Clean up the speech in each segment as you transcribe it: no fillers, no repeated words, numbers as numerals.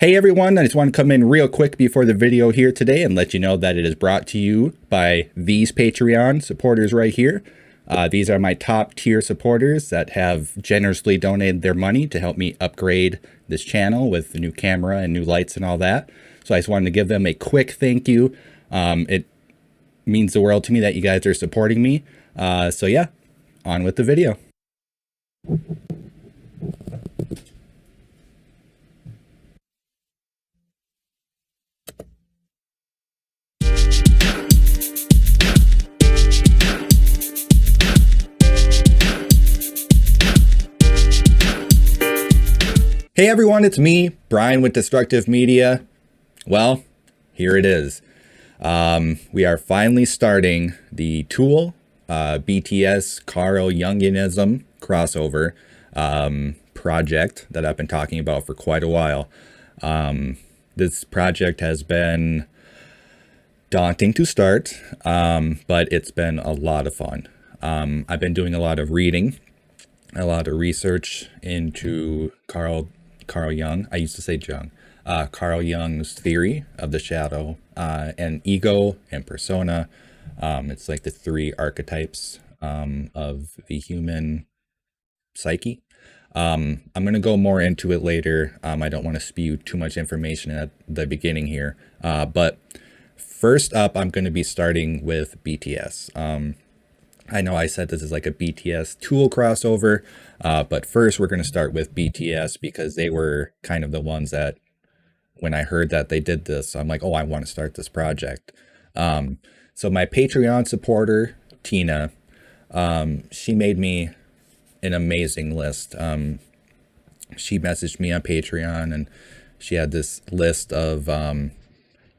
Hey everyone, I just want to come in real quick before the video here today and let you know that it is brought to you by these Patreon supporters right here. These are my top tier supporters that have generously donated their money to help me upgrade this channel with the new camera and new lights and all that. So I just wanted to give them a quick thank you. It means the world to me that you guys are supporting me. So yeah, on with the video. Hey everyone, it's me, Brian with Destructive Media. Well, here it is. We are finally starting the Tool BTS Carl Jungianism crossover project that I've been talking about for quite a while. This project has been daunting to start, but it's been a lot of fun. I've been doing a lot of reading, a lot of research into Carl Jung. I used to say Jung. Carl Jung's theory of the shadow and ego and persona. It's like the three archetypes of the human psyche. I'm going to go more into it later. I don't want to spew too much information at the beginning here. But first up, I'm going to be starting with BTS. I know I said this is like a BTS Tool crossover, but first we're going to start with BTS because they were kind of the ones that, when I heard that they did this, I'm like, oh, I want to start this project. So my Patreon supporter, Tina, she made me an amazing list. She messaged me on Patreon and she had this list of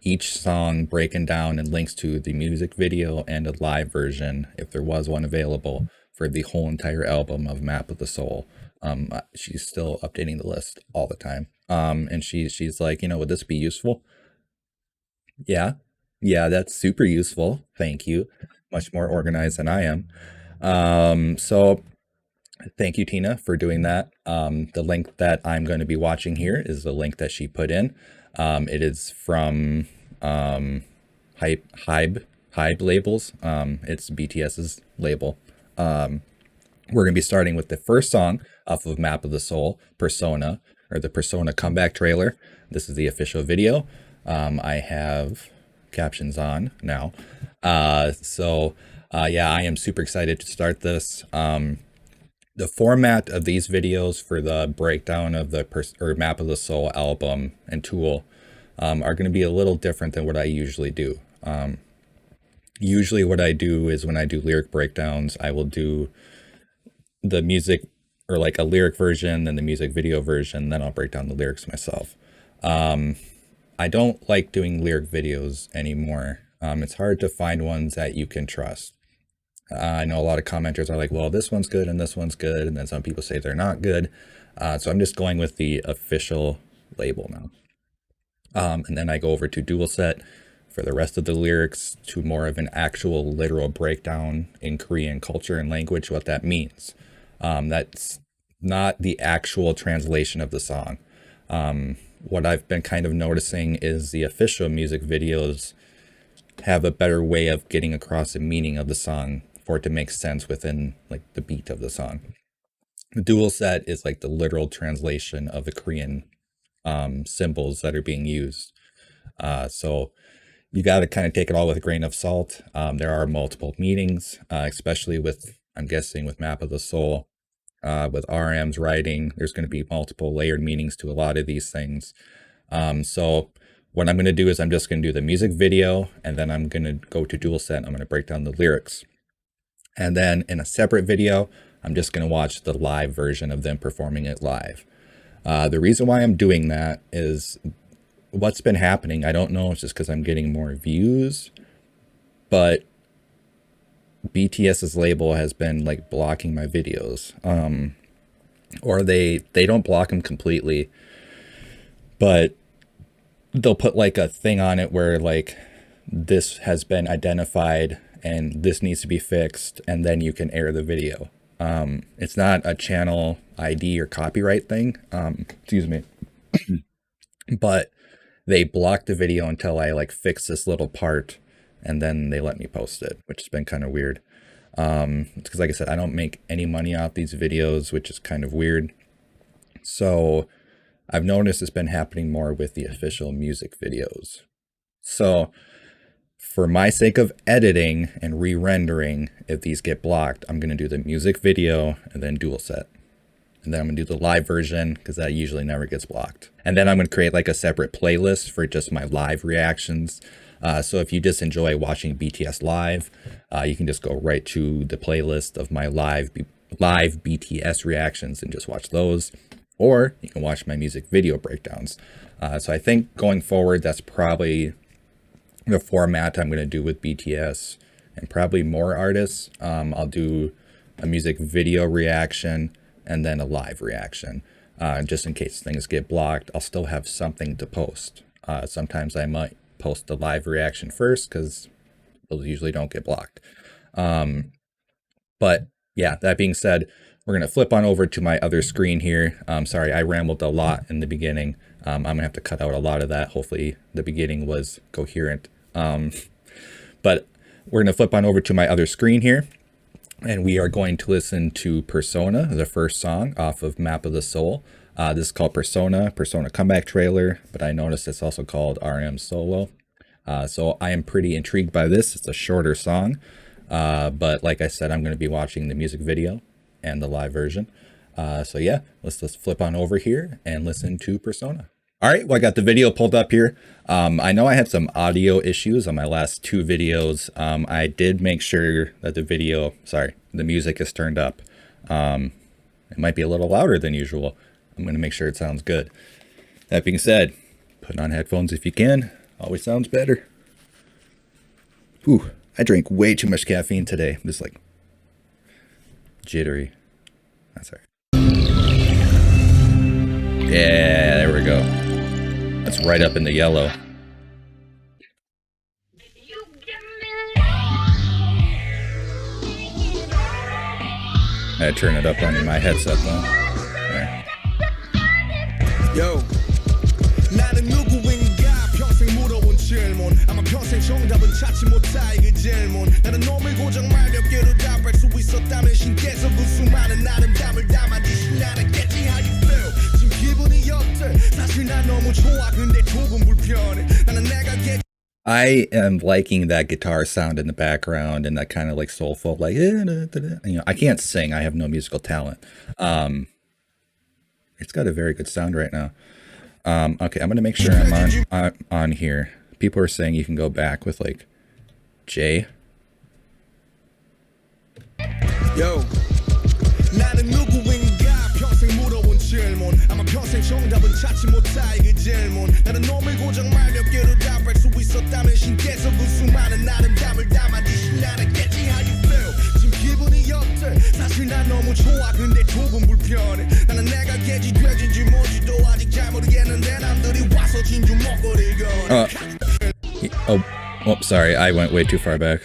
each song breaking down and links to the music video and a live version, if there was one available, for the whole entire album of Map of the Soul. She's still updating the list all the time. And she's like, would this be useful? Yeah, that's super useful. Thank you. Much more organized than I am. So thank you, Tina, for doing that. The link that I'm going to be watching here is the link that she put in. It is from Hybe labels. It's BTS's label. We're going to be starting with the first song off of Map of the Soul, Persona, or the Persona comeback trailer. This is the official video. I have captions on now. Yeah, I am super excited to start this. The format of these videos for the breakdown of the Map of the Soul album and Tool are going to be a little different than what I usually do. Usually what I do is when I do lyric breakdowns, I will do the music or like a lyric version, then the music video version, then I'll break down the lyrics myself. I don't like doing lyric videos anymore. It's hard to find ones that you can trust. I know a lot of commenters are like, well, this one's good and this one's good. And then some people say they're not good. So I'm just going with the official label now. And then I go over to Doolset for the rest of the lyrics to more of an actual literal breakdown in Korean culture and language, what that means. That's not the actual translation of the song. What I've been kind of noticing is the official music videos have a better way of getting across the meaning of the song for it to make sense within like the beat of the song. The Doolset is like the literal translation of the Korean symbols that are being used. So you got to kind of take it all with a grain of salt. There are multiple meanings, especially with, I'm guessing, with Map of the Soul, with RM's writing, there's going to be multiple layered meanings to a lot of these things. So what I'm going to do is I'm just going to do the music video, and then I'm going to go to Doolset. I'm going to break down the lyrics. And then in a separate video, I'm just going to watch the live version of them performing it live. The reason why I'm doing that is what's been happening. I don't know, it's just because I'm getting more views, but BTS's label has been like blocking my videos. Or they don't block them completely, but they'll put like a thing on it where like this has been identified and this needs to be fixed, and then you can air the video. It's not a channel ID or copyright thing. Excuse me. but they blocked the video until I like fixed this little part, and then they let me post it, which has been kind of weird. It's because, like I said, I don't make any money off these videos, which is kind of weird. So I've noticed it's been happening more with the official music videos. So for my sake of editing and re-rendering, if these get blocked, I'm going to do the music video and then Doolset. And then I'm going to do the live version because that usually never gets blocked. And then I'm going to create like a separate playlist for just my live reactions. So if you just enjoy watching BTS live, you can just go right to the playlist of my live BTS reactions and just watch those. Or you can watch my music video breakdowns. So I think going forward, that's probably the format I'm going to do with BTS and probably more artists. I'll do a music video reaction and then a live reaction, just in case things get blocked. I'll still have something to post. Sometimes I might post the live reaction first because those usually don't get blocked. But yeah, that being said, we're going to flip on over to my other screen here. Sorry, I rambled a lot in the beginning. I'm going to have to cut out a lot of that. Hopefully the beginning was coherent. But we're going to flip on over to my other screen here. And we are going to listen to Persona, the first song off of Map of the Soul. This is called Persona Comeback Trailer, but I noticed it's also called RM Solo. So I am pretty intrigued by this. It's a shorter song, but like I said, I'm going to be watching the music video and the live version. So yeah, let's flip on over here and listen to Persona. All right, well, I got the video pulled up here. I know I had some audio issues on my last two videos. I did make sure that the music is turned up. It might be a little louder than usual. I'm going to make sure it sounds good. That being said, put on headphones if you can. Always sounds better. Ooh, I drank way too much caffeine today. I'm just like jittery. That's all right. Yeah, there we go. That's right up in the yellow. I turn it up on my headset though. There. Yo. 나는 누구인가 평생 물어본 질문 아마 평생 정답은 찾지 못할 그 질문 나는 놈을 고정 말 몇 개로 답할 수 있었다면 신께서 그 수많은 아름다움을 담아주 신나겠지 how you feel 지금 기분이 어때 사실 난 너무 좋아 근데 조금 불편해 나는 내가 I am liking that guitar sound in the background and that kind of like soulful, like, you know, I can't sing. I have no musical talent. It's got a very good sound right now. Okay, I'm going to make sure I'm on here. People are saying you can go back with like J. Yo. 질문 아마 평생 정답은 찾지 못할 그 질문 나는 놈을 고정 말 몇 개로 답할 수 있었다면 신께서 그 수많은 아름다움을 담아주 신나겠지 how you feel 지금 기분이 어때 사실 난 너무 좋아 근데 조금 불편해 나는 내가 개지 돼지인지 뭔지도 아직 잘 모르겠는데 남들이 와서 진주 먹거리건 oh, sorry, I went way too far back.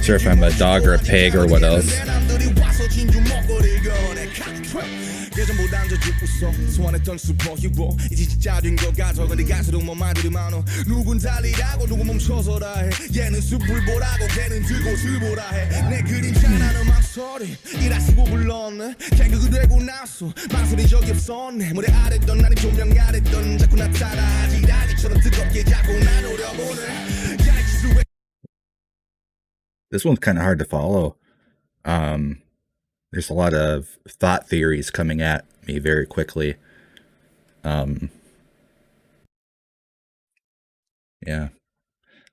Sure if I'm a dog or a pig or what else. This one's kind of hard to follow. There's a lot of thought theories coming at me very quickly. Yeah.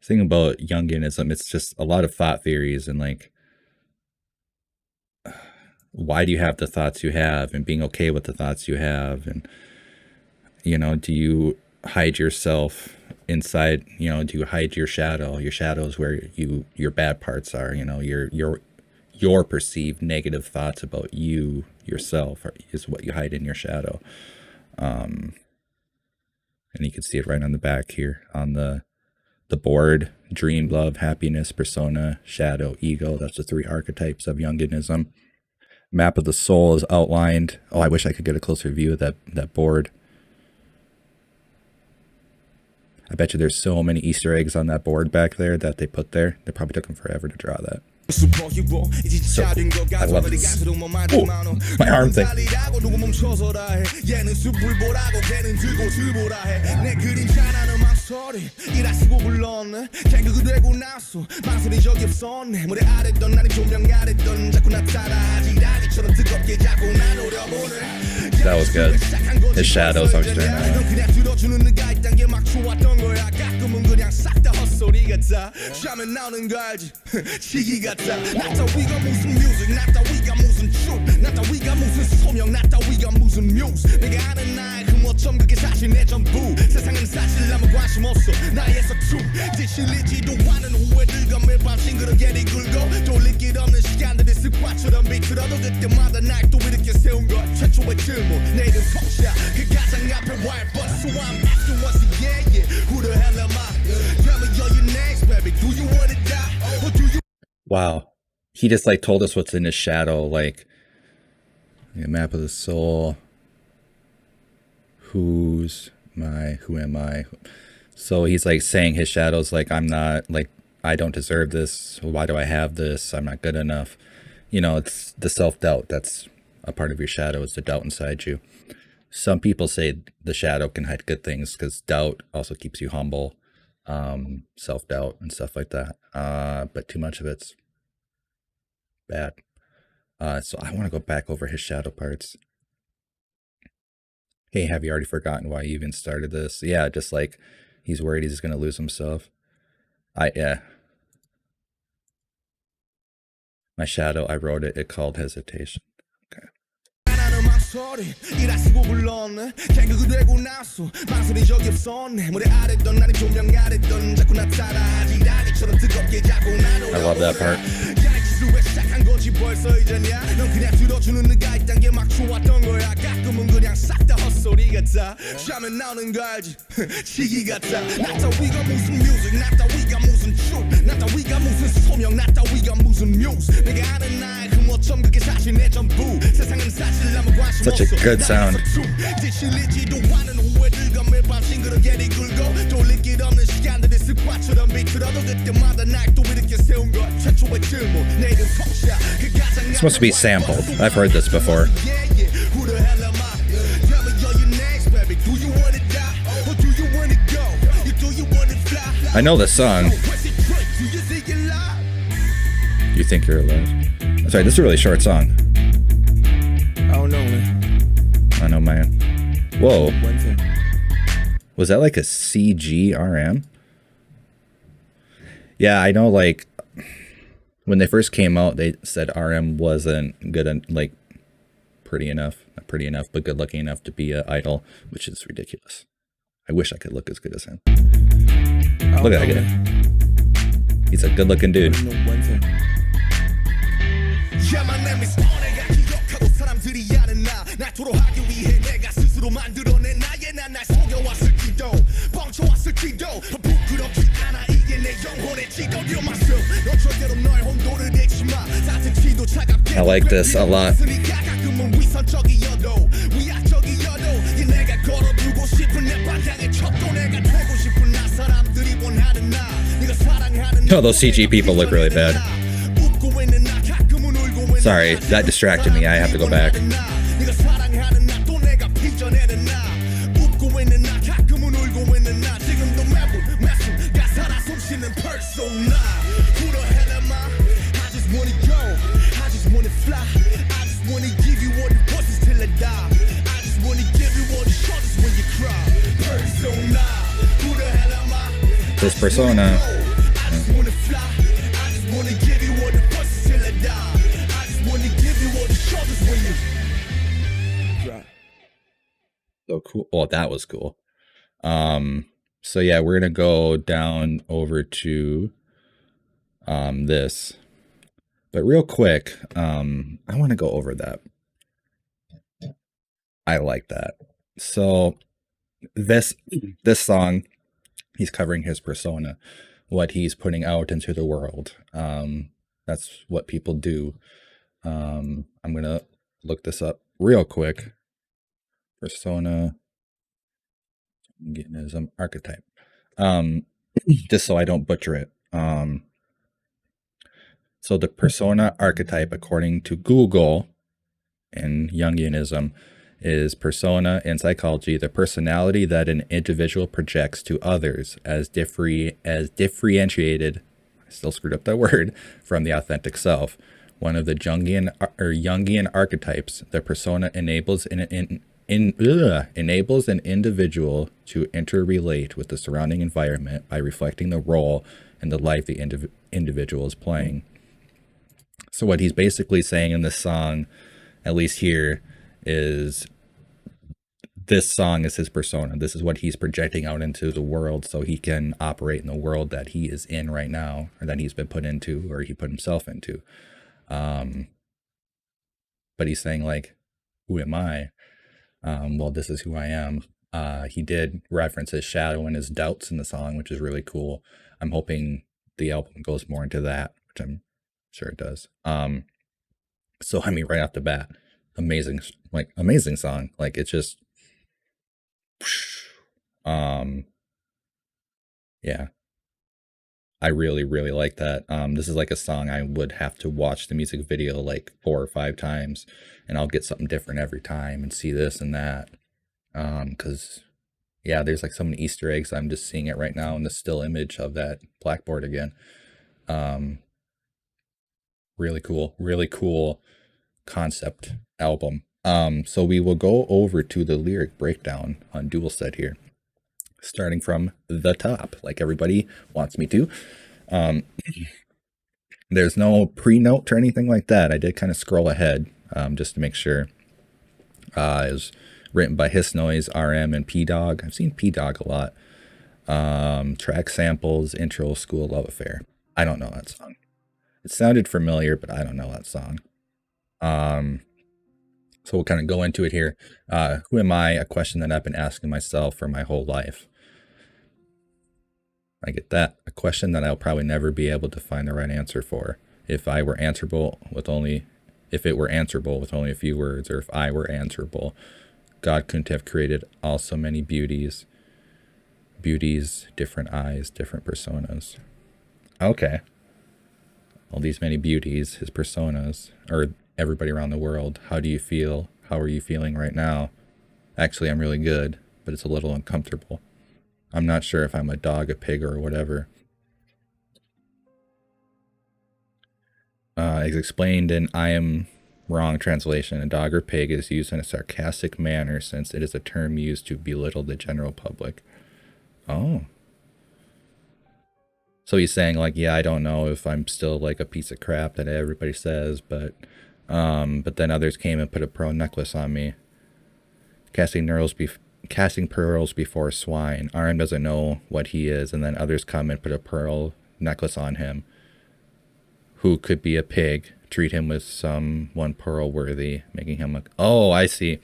Thing about Jungianism, it's just a lot of thought theories and like, why do you have the thoughts you have and being okay with the thoughts you have? And, you know, do you hide yourself inside, you know, do you hide your shadow? Your shadow is where your bad parts are, you know, your perceived negative thoughts about yourself is what you hide in your shadow. And you can see it right on the back here on the board: dream, love, happiness, persona, shadow, ego. That's the three archetypes of Jungianism. Map of the soul is outlined. Oh, I wish I could get a closer view of that board. I bet you there's so many Easter eggs on that board back there that they put there. They probably took them forever to draw that. So cool. I love this. Ooh, my arm thing. That was good. His shadows are staring at him. Wow. He just like told us what's in his shadow, like a map of the soul. Who am I? So he's like saying his shadow's like, I'm not, like, I don't deserve this. Why do I have this? I'm not good enough. You know, it's the self-doubt. That's a part of your shadow, is the doubt inside you. Some people say the shadow can hide good things because doubt also keeps you humble, self-doubt and stuff like that. But too much of it's bad. So I want to go back over his shadow parts. Hey, have you already forgotten why you even started this? Yeah, just like he's worried he's going to lose himself. Yeah. My shadow, I wrote it. It called hesitation. Okay. I love that part. Such a good sound. It's supposed to be sampled. I've heard this before. I know this song. You think you're alive? Sorry, this is a really short song. I don't know, man. I know, man. Whoa. Was that like a CG RM? Yeah, I know, like, when they first came out, they said RM wasn't good and, like, pretty enough. Not pretty enough, but good looking enough to be an idol, which is ridiculous. I wish I could look as good as him. Look at that guy. He's a good looking dude. I like this a lot. Oh, those CG people look really bad. Sorry, that distracted me. I have to go back. This persona. So cool. Oh, that was cool. So yeah, we're gonna go down over to this. But real quick, I want to go over that. I like that. So this song, he's covering his persona, what he's putting out into the world. That's what people do. I'm gonna look this up real quick. Persona Jungianism archetype. Just so I don't butcher it. So the persona archetype, according to Google and Jungianism, is persona in psychology, the personality that an individual projects to others as differentiated, I still screwed up that word, from the authentic self. One of the Jungian archetypes, the persona enables an individual to interrelate with the surrounding environment by reflecting the role and the life the individual is playing. So what he's basically saying in this song, at least here, is this song is his persona. This is what he's projecting out into the world so he can operate in the world that he is in right now, or that he's been put into, or he put himself into. But he's saying, like, who am I? Well, this is who I am. He did reference his shadow and his doubts in the song, which is really cool. I'm hoping the album goes more into that, which I'm sure it does. So I mean, right off the bat, amazing song. Like, it's just, yeah, I really, really like that. This is like a song I would have to watch the music video like 4 or 5 times, and I'll get something different every time and see this and that. Because yeah, there's like so many Easter eggs. I'm just seeing it right now in the still image of that blackboard again. Really cool concept album. So we will go over to the lyric breakdown on Doolset here, starting from the top, like everybody wants me to. There's no pre-note or anything like that. I did kind of scroll ahead just to make sure. It was written by Hiss Noise, RM, and P-Dog. I've seen P-Dog a lot. Track samples, intro, School Love Affair. I don't know that song. It sounded familiar, but I don't know that song. So we'll kind of go into it here. Who am I? A question that I've been asking myself for my whole life. I get that. A question that I'll probably never be able to find the right answer for. If it were answerable with only a few words, or if I were answerable, God couldn't have created all so many beauties, different eyes, different personas. Okay. All these many beauties, his personas, or everybody around the world. How do you feel? How are you feeling right now? Actually, I'm really good, but it's a little uncomfortable. I'm not sure if I'm a dog, a pig, or whatever. As explained in I Am Wrong translation, a dog or pig is used in a sarcastic manner since it is a term used to belittle the general public. Oh. So he's saying, like, yeah, I don't know if I'm still like a piece of crap that everybody says, but then others came and put a pearl necklace on me. Casting pearls before swine. RM doesn't know what he is, and then others come and put a pearl necklace on him. Who could be a pig? Treat him with someone pearl worthy, making him look. Oh, I see.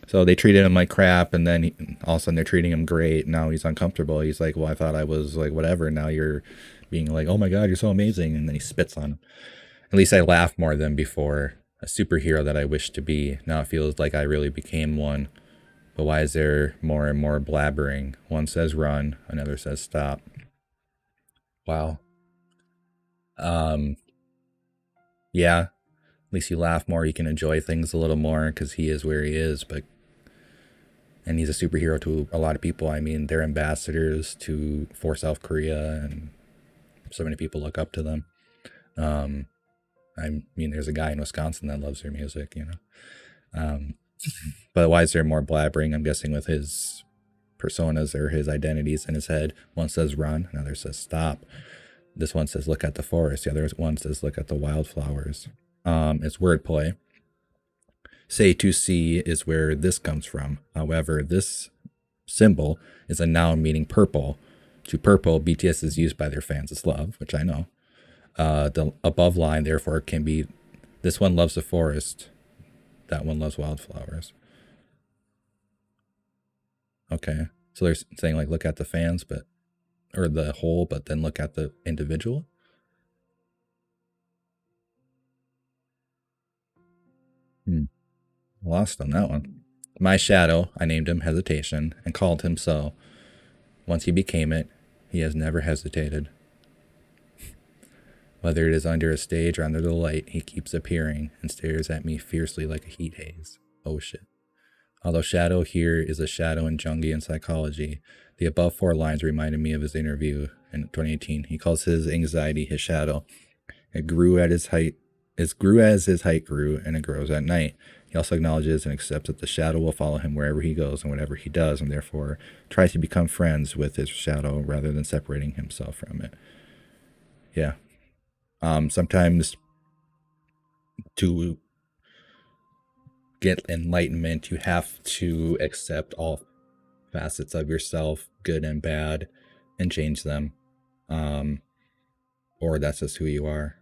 So they treated him like crap, and then all of a sudden they're treating him great. Now he's uncomfortable. He's like, well, I thought I was like whatever. Now you're being like, oh my God, you're so amazing. And then he spits on him. At least I laugh more than before. A superhero that I wish to be. Now it feels like I really became one. But why is there more and more blabbering? One says run, another says stop. Wow. Yeah, at least you laugh more. You can enjoy things a little more because he is where he is. And he's a superhero to a lot of people. I mean, they're ambassadors for South Korea, and so many people look up to them. I mean, there's a guy in Wisconsin that loves their music, you know. But why is there more blabbering? I'm guessing with his personas or his identities in his head. One says run, another says stop. This one says look at the forest. The other one says look at the wildflowers. It's wordplay. Say to see is where this comes from. However, this symbol is a noun meaning purple. To purple, BTS is used by their fans as love, which I know. The above line, therefore, can be this one loves the forest. That one loves wildflowers. Okay. So they're saying like look at the fans, or the whole, but then look at the individual. Lost on that one. My shadow, I named him Hesitation and called him so. Once he became it, he has never hesitated. Whether it is under a stage or under the light, he keeps appearing and stares at me fiercely like a heat haze. Oh shit. Although shadow here is a shadow in Jungian psychology, the above 4 lines reminded me of his interview in 2018. He calls his anxiety his shadow. It grew at his height. It grew as his height grew, and it grows at night. He also acknowledges and accepts that the shadow will follow him wherever he goes and whatever he does, and therefore tries to become friends with his shadow rather than separating himself from it. Yeah. Sometimes to get enlightenment, you have to accept all facets of yourself, good and bad, and change them. Or that's just who you are.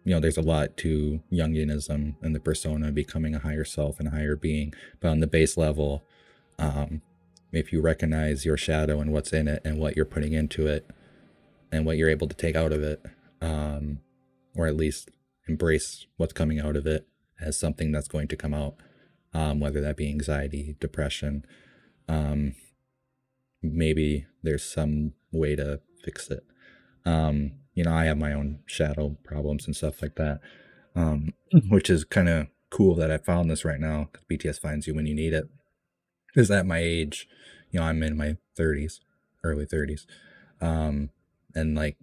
There's a lot to Jungianism and the persona becoming a higher self and a higher being. But on the base level, if you recognize your shadow and what's in it and what you're putting into it and what you're able to take out of it, or at least embrace what's coming out of it as something that's going to come out, whether that be anxiety, depression, maybe there's some way to fix it. I have my own shadow problems and stuff like that, which is kind of cool that I found this right now, because BTS finds you when you need it. Because at my age, I'm in my 30s, early 30s, and like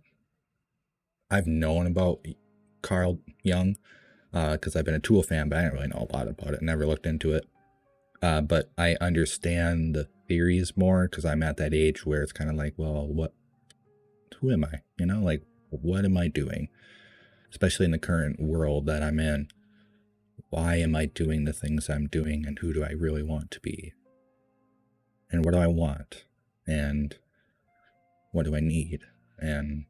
I've known about Carl Jung because I've been a Tool fan, but I didn't really know a lot about it. Never looked into it, but I understand the theories more because I'm at that age where it's kind of like, well, who am I? Like, what am I doing? Especially in the current world that I'm in. Why am I doing the things I'm doing, and who do I really want to be? And what do I want? And what do I need? And,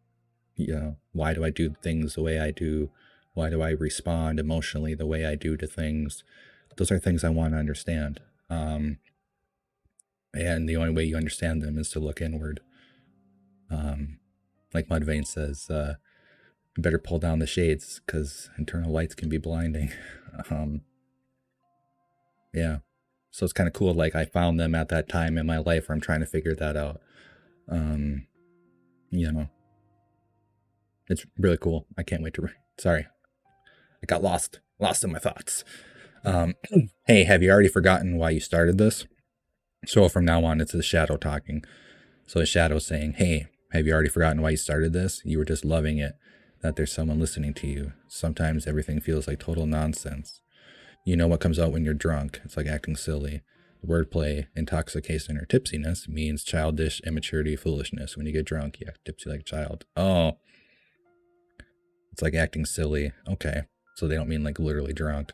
why do I do things the way I do? Why do I respond emotionally the way I do to things? Those are things I want to understand. And the only way you understand them is to look inward. Like Mudvayne says, you better pull down the shades because internal lights can be blinding. Yeah. So it's kind of cool. Like I found them at that time in my life where I'm trying to figure that out. It's really cool. I can't wait to sorry. I got lost in my thoughts. Hey, have you already forgotten why you started this? So from now on, it's the shadow talking. So the shadow's saying, hey, have you already forgotten why you started this? You were just loving it, that there's someone listening to you. Sometimes everything feels like total nonsense. You know what comes out when you're drunk. It's like acting silly. Wordplay, intoxication, or tipsiness means childish, immaturity, foolishness. When you get drunk, you act tipsy like a child. Oh, it's like acting silly. Okay, so they don't mean like literally drunk.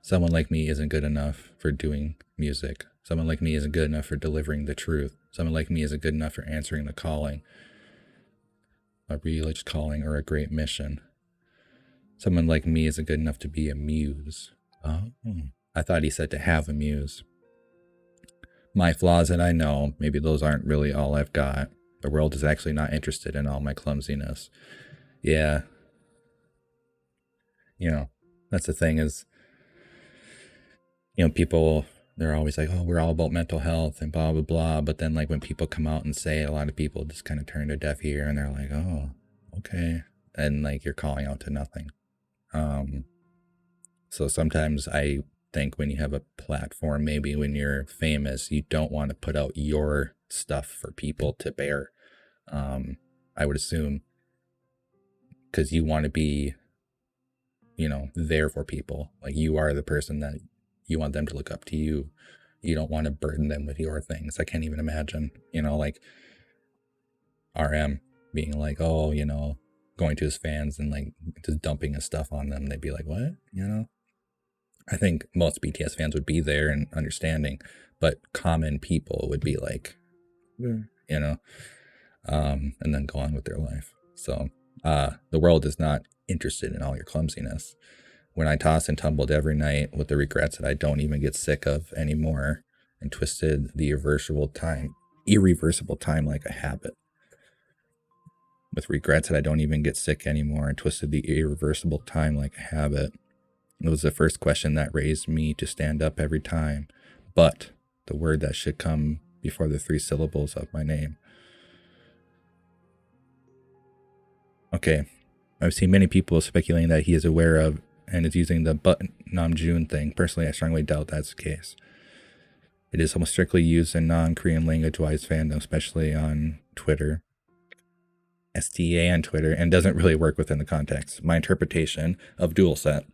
Someone like me isn't good enough for doing music. Someone like me isn't good enough for delivering the truth. Someone like me isn't good enough for answering the calling, a religious calling or a great mission. Someone like me isn't good enough to be a muse. Oh, I thought he said to have a muse. My flaws that I know, maybe those aren't really all I've got. The world is actually not interested in all my clumsiness. Yeah. That's the thing is, people, they're always like, oh, we're all about mental health and blah, blah, blah. But then like when people come out and say, a lot of people just kind of turn a deaf ear and they're like, oh, okay. And like you're calling out to nothing. So sometimes I think when you have a platform, maybe when you're famous, you don't want to put out your stuff for people to bear. I would assume because you want to be, there for people. Like you are the person that you want them to look up to you. You don't want to burden them with your things. I can't even imagine, like RM being like, oh, going to his fans and like just dumping his stuff on them. They'd be like, what? I think most BTS fans would be there and understanding, but common people would be like, and then go on with their life. So the world is not interested in all your clumsiness. When I toss and tumbled every night with the regrets that I don't even get sick of anymore and twisted the irreversible time like a habit. With regrets that I don't even get sick anymore and twisted the irreversible time like a habit. It was the first question that raised me to stand up every time. But the word that should come before the 3 syllables of my name. Okay. I've seen many people speculating that he is aware of and is using the but Namjoon thing. Personally, I strongly doubt that's the case. It is almost strictly used in non-Korean language-wise fandom, especially on Twitter. STA on Twitter, and doesn't really work within the context. My interpretation of Doolset,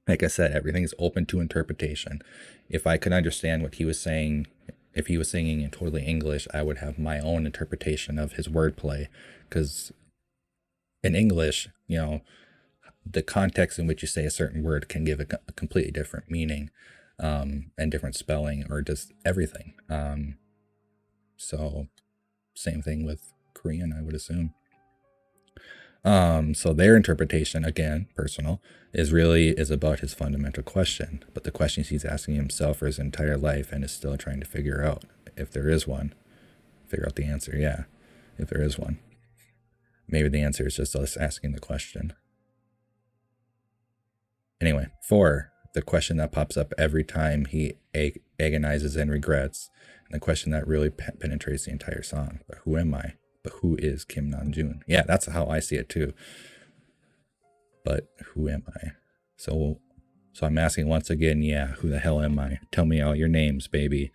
like I said, everything is open to interpretation. If I could understand what he was saying, if he was singing in totally English, I would have my own interpretation of his wordplay. Because in English, you know, the context in which you say a certain word can give a completely different meaning, and different spelling, or just everything. So same thing with Korean, I would assume. So their interpretation, again, personal, is about his fundamental question, but the questions he's asking himself for his entire life and is still trying to figure out, if there is one, figure out the answer. Yeah, if there is one. Maybe the answer is just us asking the question. Anyway, 4, the question that pops up every time he agonizes and regrets, and the question that really penetrates the entire song. But who am I? But who is Kim Namjoon? Yeah, that's how I see it too. But who am I? So I'm asking once again, yeah, who the hell am I? Tell me all your names, baby.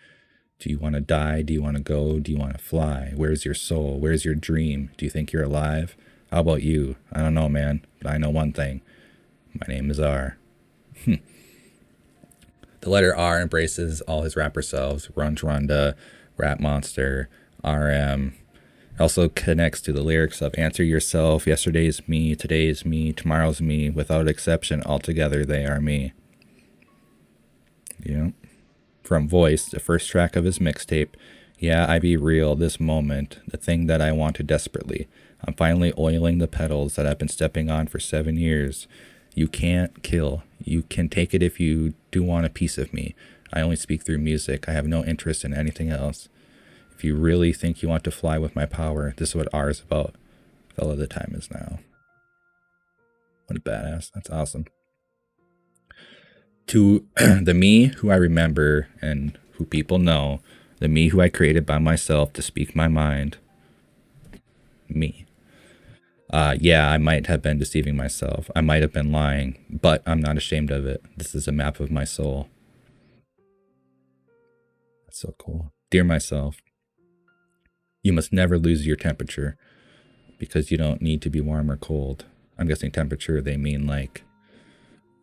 Do you want to die? Do you want to go? Do you want to fly? Where's your soul? Where's your dream? Do you think you're alive? How about you? I don't know, man, but I know one thing. My name is R. The letter R embraces all his rapper selves: Runch Runda, Rap Monster, RM. It also connects to the lyrics of Answer Yourself, Yesterday's me, today's me, tomorrow's me, without exception, altogether they are me. Yeah. From Voice, the first track of his mixtape, yeah, I be real, this moment, the thing that I wanted desperately. I'm finally oiling the pedals that I've been stepping on for 7 years. You can't kill. You can take it if you do want a piece of me. I only speak through music. I have no interest in anything else. If you really think you want to fly with my power, this is what R is about. Fella, the time is now. What a badass. That's awesome. To the me who I remember and who people know, the me who I created by myself to speak my mind, me. Yeah, I might have been deceiving myself. I might have been lying, but I'm not ashamed of it. This is a map of my soul. That's so cool. Dear myself, you must never lose your temperature, because you don't need to be warm or cold. I'm guessing temperature, they mean like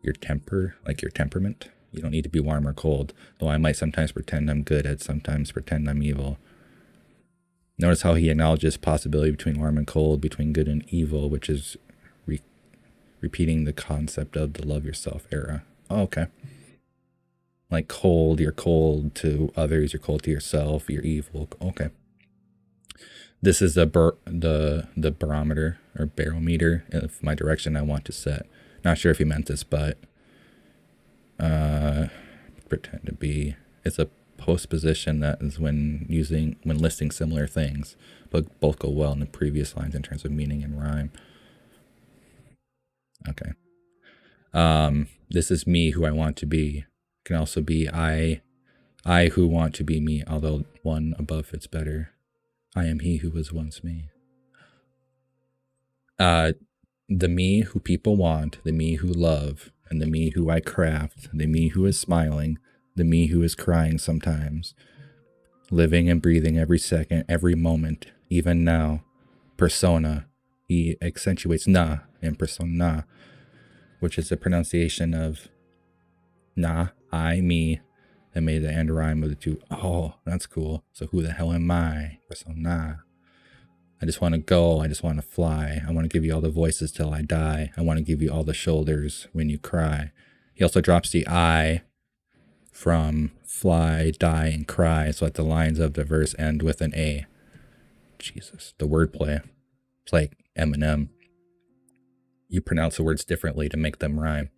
your temper, like your temperament. You don't need to be warm or cold, though I might sometimes pretend I'm good, I'd sometimes pretend I'm evil. Notice how he acknowledges possibility between warm and cold, between good and evil, which is repeating the concept of the love yourself era. Oh, okay. Like cold, you're cold to others, you're cold to yourself, you're evil. Okay. This is the barometer or barometer of my direction I want to set. Not sure if he meant this, but pretend to be. It's a postposition that is when listing similar things, but both go well in the previous lines in terms of meaning and rhyme. Okay. This is me who I want to be. Can also be I who want to be me, although one above fits better. I am he who was once me. The me who people want, the me who love, and the me who I craft, the me who is smiling, the me who is crying sometimes, living and breathing every second, every moment, even now. Persona. He accentuates na in persona, which is the pronunciation of na, I, me, and made the end rhyme of the two. Oh, that's cool. So who the hell am I? Persona. I just want to go. I just want to fly. I want to give you all the voices till I die. I want to give you all the shoulders when you cry. He also drops the I from fly, die, and cry, so that the lines of the verse end with an A. Jesus, the wordplay. It's like Eminem. You pronounce the words differently to make them rhyme.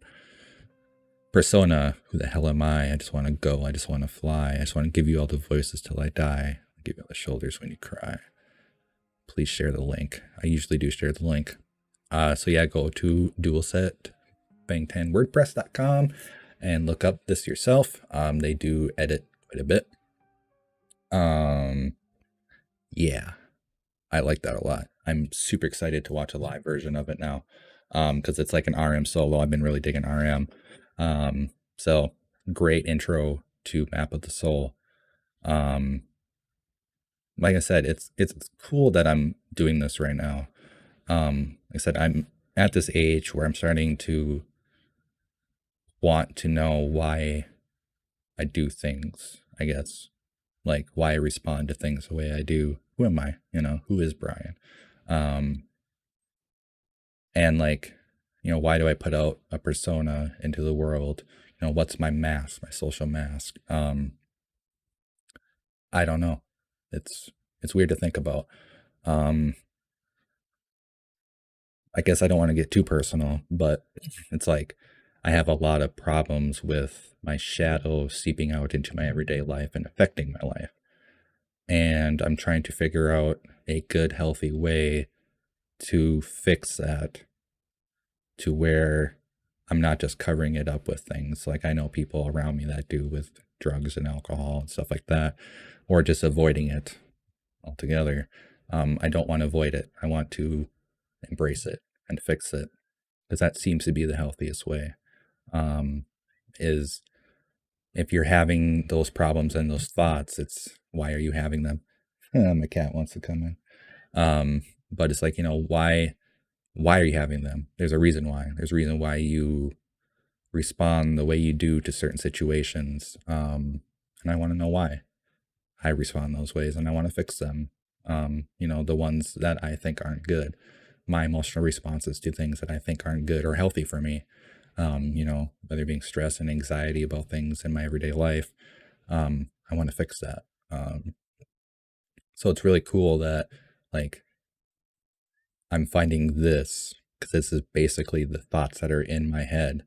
Persona, who the hell am I? I just want to go. I just want to fly. I just want to give you all the voices till I die. I'll give you all the shoulders when you cry. Please share the link. I usually do share the link. So yeah, go to Doolset, bang10wordpress.com and look up this yourself. They do edit quite a bit. Yeah, I like that a lot. I'm super excited to watch a live version of it now, because it's like an RM solo. I've been really digging RM. So great intro to Map of the Soul. Like I said, it's cool that I'm doing this right now. Like I said, I'm at this age where I'm starting to want to know why I do things, I guess. Like why I respond to things the way I do. Who am I? Who is Brian? And like, why do I put out a persona into the world? What's my mask, my social mask? I don't know. It's weird to think about. I guess I don't want to get too personal, but it's like I have a lot of problems with my shadow seeping out into my everyday life and affecting my life. And I'm trying to figure out a good, healthy way to fix that, to where I'm not just covering it up with things like I know people around me that do with drugs and alcohol and stuff like that, or just avoiding it altogether. I don't want to avoid it. I want to embrace it and fix it, because that seems to be the healthiest way. Is if you're having those problems and those thoughts, it's why are you having them? My cat wants to come in. But it's like, why are you having them? There's a reason why. There's a reason why you respond the way you do to certain situations. And I want to know why I respond those ways, and I want to fix them. The ones that I think aren't good, my emotional responses to things that I think aren't good or healthy for me. Whether being stress and anxiety about things in my everyday life, I want to fix that. So it's really cool that like I'm finding this, because this is basically the thoughts that are in my head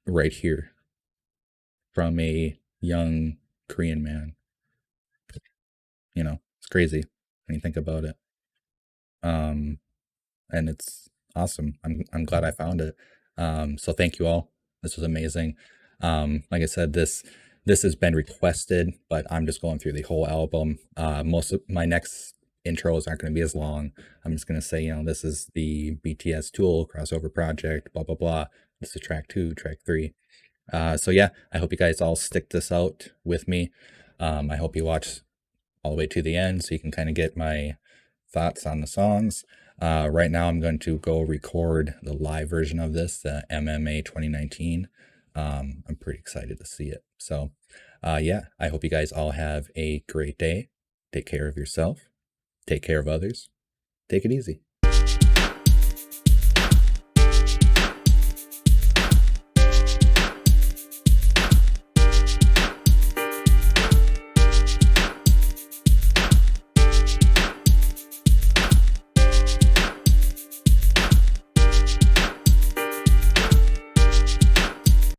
right here from a young Korean man. It's crazy when you think about it. And it's awesome. I'm glad I found it. So thank you all. This was amazing. Like I said, this has been requested, but I'm just going through the whole album. Most of my next intros aren't going to be as long. I'm just going to say, this is the BTS Tool crossover project, blah, blah, blah. This is track 2, track 3. So yeah, I hope you guys all stick this out with me. I hope you watch all the way to the end so you can kind of get my thoughts on the songs. Right now I'm going to go record the live version of this, the MMA 2019. I'm pretty excited to see it. So yeah, I hope you guys all have a great day. Take care of yourself. Take care of others. Take it easy.